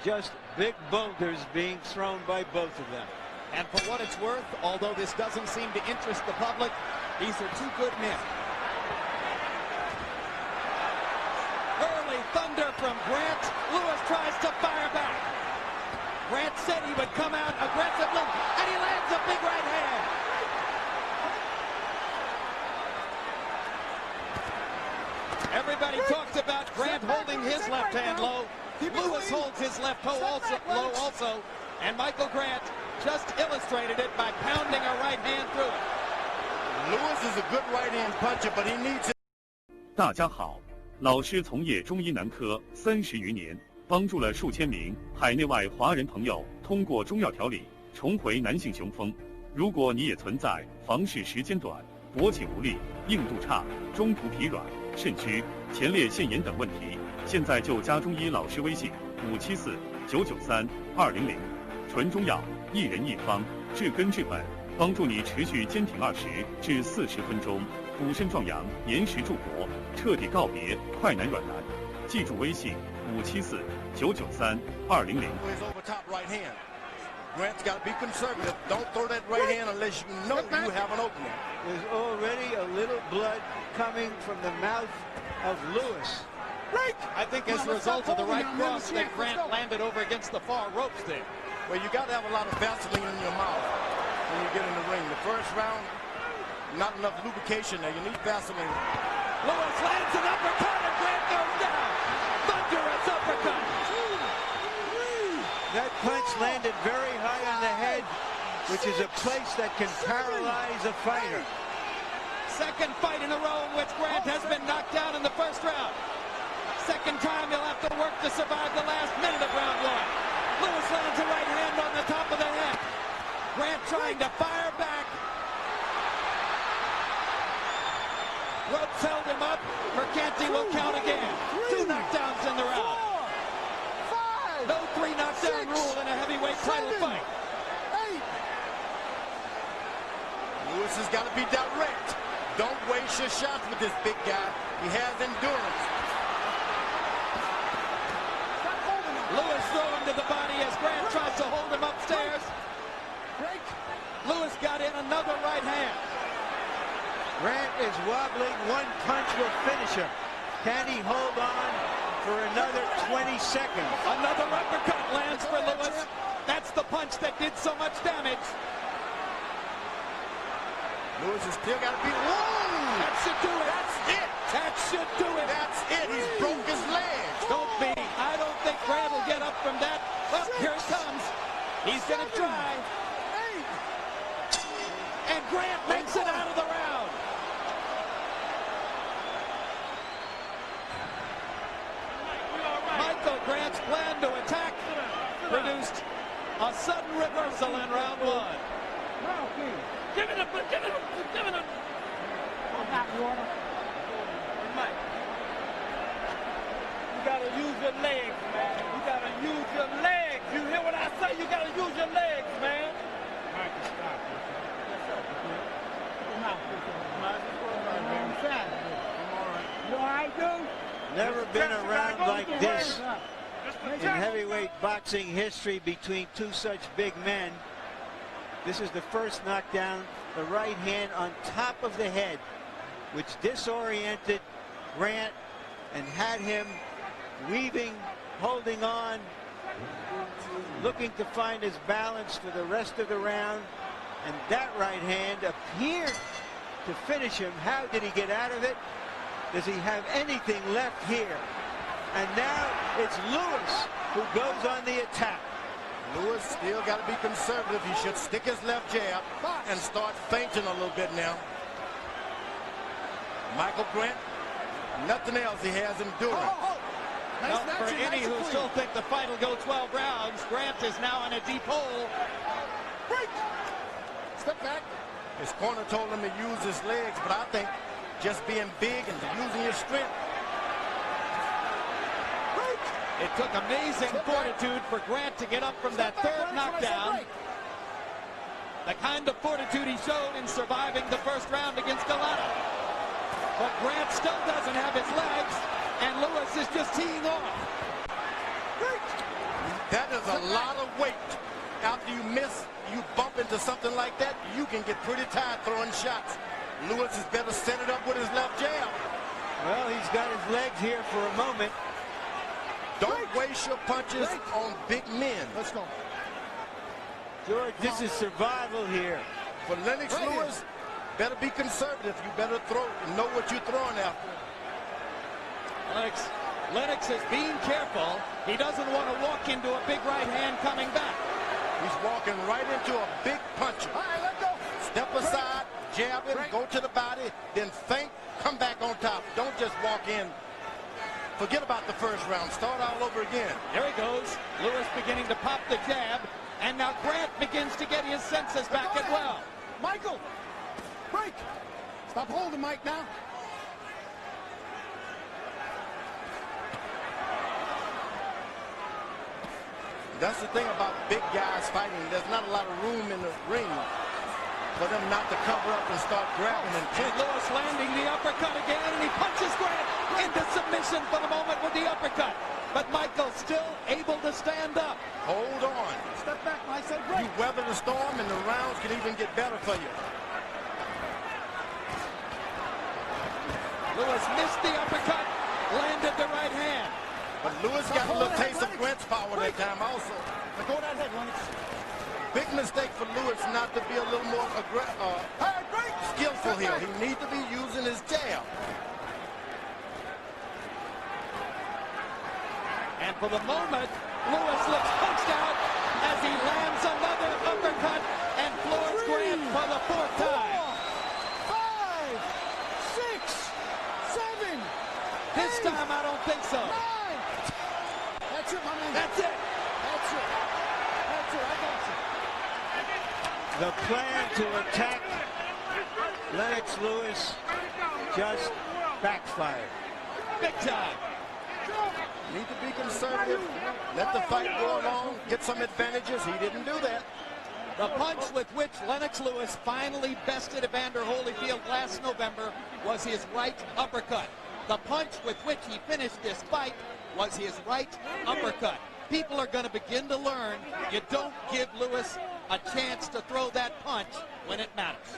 just big boulders being thrown by both of them. And for what it's worth, although this doesn't seem to interest the public, these are two good men. Early thunder from Grant. Lewis tries to fire back. Grant said he would come out aggressively, and he lands a big right hand. Everybody talks about Grant holding his left hand low. Lewis holds his left toe low also. And Michael Grant just illustrated it by pounding a right hand through it. Lewis is a good right hand puncher, but he needs it. 大家好，老师从业中医男科30余年，帮助了数千名海内外华人朋友通过中药调理重回男性雄风。如果你也存在房事时间短、勃起无力、硬度差、中途疲软、肾虚、前列腺炎等问题，现在就加中医老师微信574-993-200，纯中药，一人一方，治根治本，帮助你持续坚挺20至40分钟，补肾壮阳，延时助勃，彻底告别快男软男。记住微信574-993-200。Grant's got to be conservative. Don't throw that right hand unless you know you have an opening. There's already a little blood coming from the mouth of Lewis. I think as a result of the right cross that Grant landed over against the far ropes there. Well, you got to have a lot of Vaseline in your mouth when you get in the ring. The first round, not enough lubrication there. You need Vaseline. Lewis lands an uppercut and Grant goes down. Thunderous uppercut. That punch landed very high on the head, which is a place that can paralyze a fighter. Second fight in a row in which Grant has been knocked down in the first round. Second time he'll have to work to survive the last minute of round one. Lewis lands a right hand on the top of the head. Grant trying to fire back. Ropes held him up. Mercanti will count again. 2 knockdowns in the round. No 3 knockdown rule in a heavyweight title fight. Lewis has got to be direct. Don't waste your shots with this big guy. He has endurance. Lewis thrown to the body as Grant tries to hold him upstairs. Lewis got in another right hand. Grant is wobbling. One punch will finish him. Can he hold on for another 20 seconds? Another uppercut lands for Lewis. That's the punch that did so much damage. Lewis has still got to be whoa! That should do it. That's it. That should do it. That's it. He's broke his legs. Don't be. I don't think Grant will get up from that. Well, here it comes. He's going to try. And Grant makes it out of the round. Michael Grant's plan to attack produced a sudden reversal in round one. Give it up, give it up, give it up. Hot water. Mike, you gotta use your legs, man. You gotta use your legs. You hear what I say? You gotta use your legs, man. Mike, stop. Come out. You all right, dude? Never been a round like this in heavyweight boxing history between two such big men. This is the first knockdown, the right hand on top of the head, which disoriented Grant and had him weaving, holding on, looking to find his balance for the rest of the round. And that right hand appeared to finish him. How did he get out of it? Does he have anything left here? And now it's Lewis who goes on the attack. Lewis still got to be conservative. He should stick his left jab and start feinting a little bit now. Michael Grant, nothing else. He has endurance. Now, for any who still think the fight will go 12 rounds, Grant is now in a deep hole. Step back. His corner told him to use his legs, but I think just being big and using your strength. It took amazing fortitude for Grant to get up from that third knockdown. The kind of fortitude he showed in surviving the first round against Galata. But Grant still doesn't have his legs, and Lewis is just teeing off. That is a lot of weight. After you miss, you bump into something like that, you can get pretty tired throwing shots. Lewis is better set it up with his left jab. Well, he's got his legs here for a moment. Don't waste your punches on big men. Let's go. George, this is survival here. For Lennox Lewis, better be conservative. You better know what you're throwing after. Lennox is being careful. He doesn't want to walk into a big right hand coming back. He's walking right into a big puncher. All right, let go. Step aside, jab it, go to the body, then feint, come back on top. Don't just walk in. Forget about the first round. Start all over again. There he goes. Lewis beginning to pop the jab. And now Grant begins to get his senses back as well. Michael, break. Stop holding Mike now. That's the thing about big guys fighting. There's not a lot of room in the ring for them not to cover up and start grabbing and And Lewis landing the uppercut again, and he punches Grant into submission for the moment with the uppercut. But Michael still able to stand up. hold on. Step back, Mike. Say You break. weather the storm and the rounds can even get better for you. Lewis missed the uppercut, landed the right hand. But Lewis got a little taste of Grant's power that time also. Let go of that head, Lennox. Big mistake for Lewis not to be a little more skillful here. He needs to be using his jab. And for the moment, Lewis looks punched out as he lands another uppercut and floors Grant for the fourth time. 5, 6, 7. This time, I don't think so. 9. That's it, my man. That's it. That's it. That's it. I got you. The plan to attack Lennox Lewis just backfired. Big time. Need to be conservative. Let the fight go along. Get some advantages. He didn't do that. The punch with which Lennox Lewis finally bested Evander Holyfield last November was his right uppercut. The punch with which he finished this fight was his right uppercut. People are going to begin to learn you don't give Lewis a chance to throw that punch when it matters.